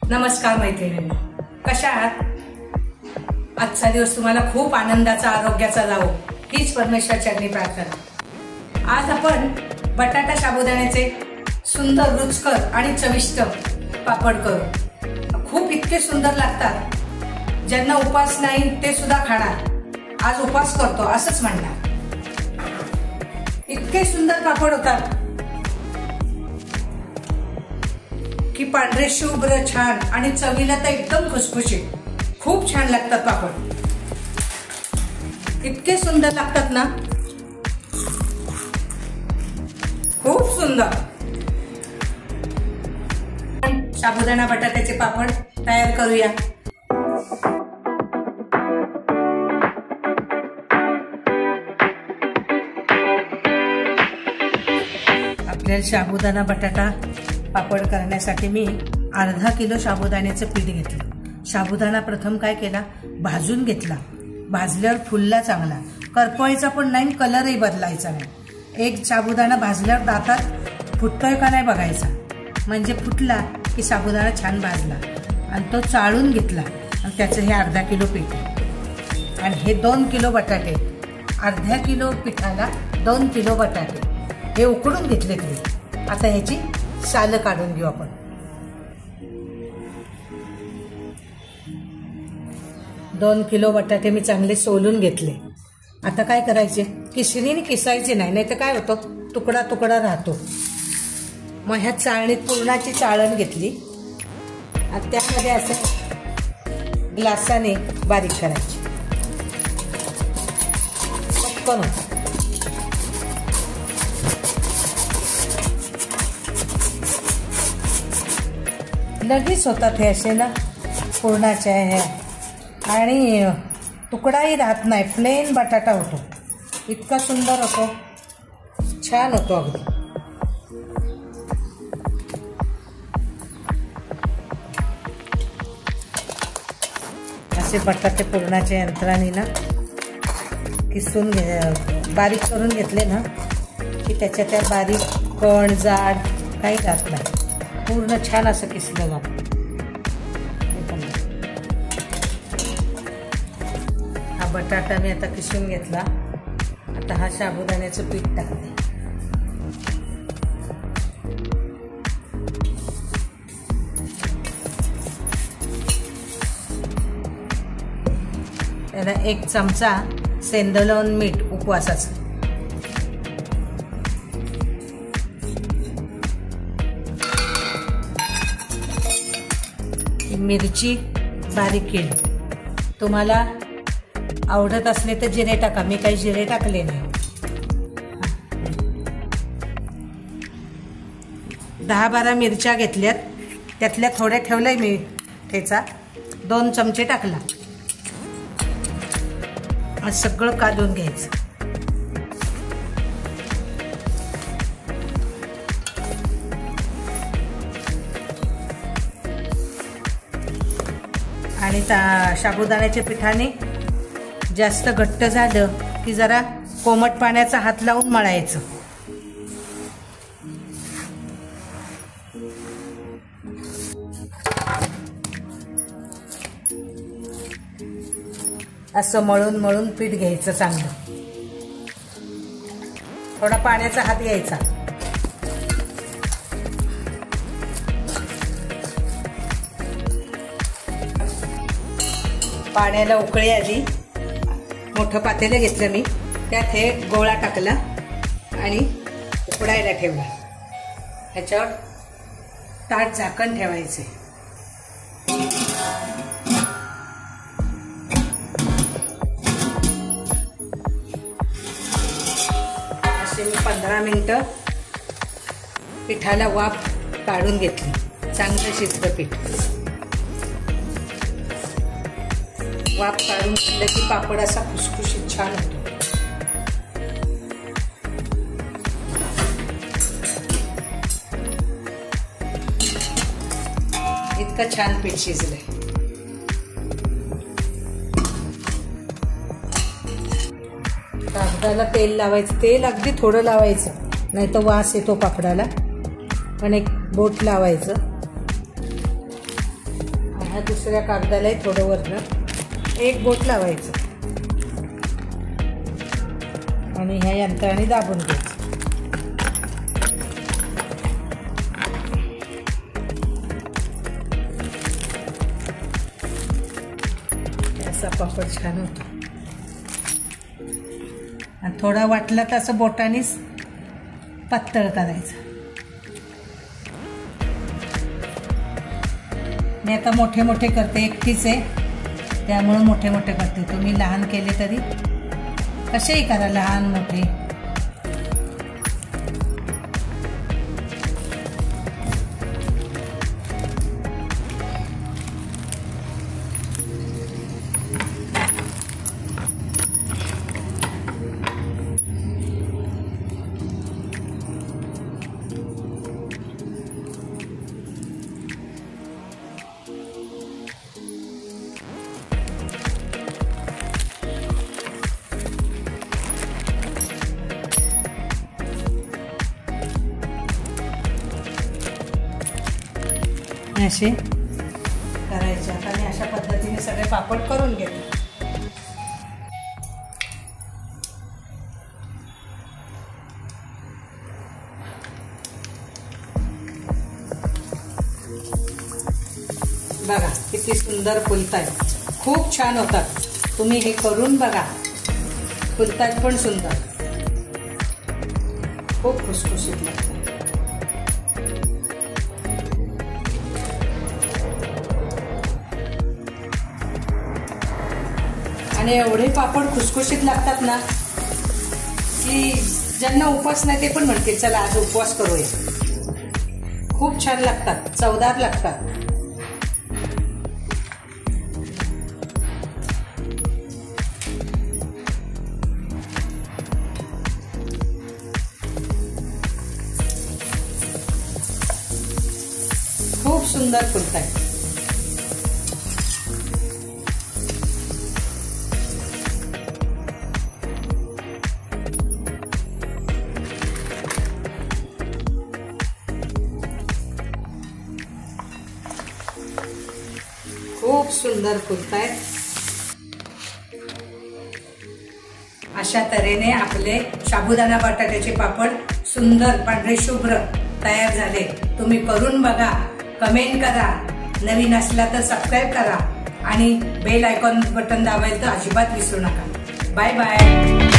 नमस्कार मैत्रिणींनो, कशा आहात? आजचा दिवस तुम्हाला खूप आनंदाचा, आरोग्याचा जावो हीच परमेश्वराचरणी प्रार्थना। आज आपण बटाटा साबुदाण्याचे सुंदर, रुचकर आणि चविष्ट पापड करू। खूप इतके सुंदर लागतात, ज्यांना उपास नाही ते सुद्धा खाणार। आज उपास करतो असंच म्हणणार, इतके सुंदर पापड होतात की पांढरे शुभ्र छान आणि चवीला तर एकदम खुसखुशीत, खूप छान लागतात पापड। इतके सुंदर लागतात ना, खूप सुंदर। साबुदाणा बटाट्याचे पापड तयार करूया। आपल्याला साबुदाणा बटाटा पापड करण्यासाठी मी अर्धा किलो साबुदाण्याचं पीठ घेतलं। साबुदाणा प्रथम काय केला, भाजून घेतला। भाजल्यावर फुलला चांगला, करपवायचा पण नाही, कलरही बदलायचा नाही। एक साबुदाणा भाजल्यावर दातात फुटतोय का नाही बघायचा, म्हणजे फुटला की साबुदाणा छान भाजला। आणि तो चाळून घेतला आणि त्याचं हे अर्धा किलो पीठ आहे आणि हे 2 किलो बटाटे। अर्ध्या किलो पिठाला 2 किलो बटाटे हे उकडून घेतले तुम्ही। आता ह्याची सालं काढून घेऊ आपण। दोन किलो बटाटे मी चांगले सोलून घेतले। आता काय करायचे, किसणीने किसायचे नाही, नाही तर काय होतं, तुकडा तुकडा राहतो। मग ह्या चाळणीत पुरणाची चाळण घेतली आणि त्यामध्ये असं ग्लासाने बारीक करायची, पटकन होतं। लगेच होतात हे असे ना पुरणाचे आहे, आणि तुकडाही राहत नाही, प्लेन बटाटा होतो, इतका सुंदर होतो, छान होतो अगदी। असे बटाटे पुरणाच्या यंत्राने ना किसून बारीक करून घेतले ना की त्याच्या त्या बारीक कण जाड काही राहत नाही, पूर्ण छान असं किसलं जातं। हा बटाटा मी आता किसून घेतला। आता हा साबुदाण्याचं पीठ टाकते। त्याला 1 चमचा सेंदलवन मीठ उपवासाचं, मिरची बारीक केली। तुम्हाला आवडत असले तर जिरे टाका, मी काही जिरे टाकले नाही। 10-12 मिरच्या घेतल्यात, त्यातल्या थोड्या ठेवलंय मी ठेचा, 2 चमचे टाकला। सगळं काढून घ्यायचं। आणि साबुदाण्याच्या पिठाने जास्त घट्ट झालं की जरा कोमट पाण्याचा हात लावून मळायचं। असं मळून मळून पीठ घ्यायचं चांगलं, थोडा पाण्याचा हात घ्यायचा। पाण्याला उकळी आली, मोठं पातेलं घेतलं मी, त्यात हे गोळा टाकला आणि उकडायला ठेवला। ह्याच्यावर ताट झाकण ठेवायचे। असे मी 15 मिनिटं पिठाला वाफ काढून घेतली, चांगलं शिजलं पीठ। वाफ काढून घेतलं की पापड असा खुसखुशीत छान होतो। इतकं छान पीठ शिजलंय। कागदाला तेल लावायचं, तेल अगदी थोडं लावायचं, नाही तर वास येतो पापडाला। पण एक बोट लावायचं ह्या दुसऱ्या कागदालाही थोडं वरनं एक बोट लावायचं आणि ह्या यंत्राने दाबून घ्यायचं. असा पापड छान होतो. आणि थोडा वाटलं तर असं बोटानेच पातळ करायचं. मी आता मोठे मोठे करते, एकटीच आहे त्यामुळे मोठे मोठे करते. तुम्ही लहान केले तरी कसेही करा, लहान मोठे. असे करायचे. आता मी अशा पद्धतीने सगळे पापड करून घेते. बघा किती सुंदर फुलतात, खूप छान होतात. तुम्ही हे करून बघा, फुलतात पण सुंदर, खूप खुसखुशीत लागतात. आणि एवढे पापड खुसखुशीत लागतात ना की ज्यांना उपवास नाही ते पण म्हणतील चला आज उपवास करूया. खूप छान लागतात, चवदार लागतात. खूप सुंदर फुलतात. खूप सुंदर फुलतायत. अशा तऱ्हेने आपले साबुदाणा बटाट्याचे पापड सुंदर पांढरे शुभ्र तयार झाले. तुम्ही करून बघा, कमेंट करा, नवीन असला तर सबस्क्राईब करा आणि बेल आयकॉन बटन दाबायला तर अजिबात विसरू नका. Bye bye.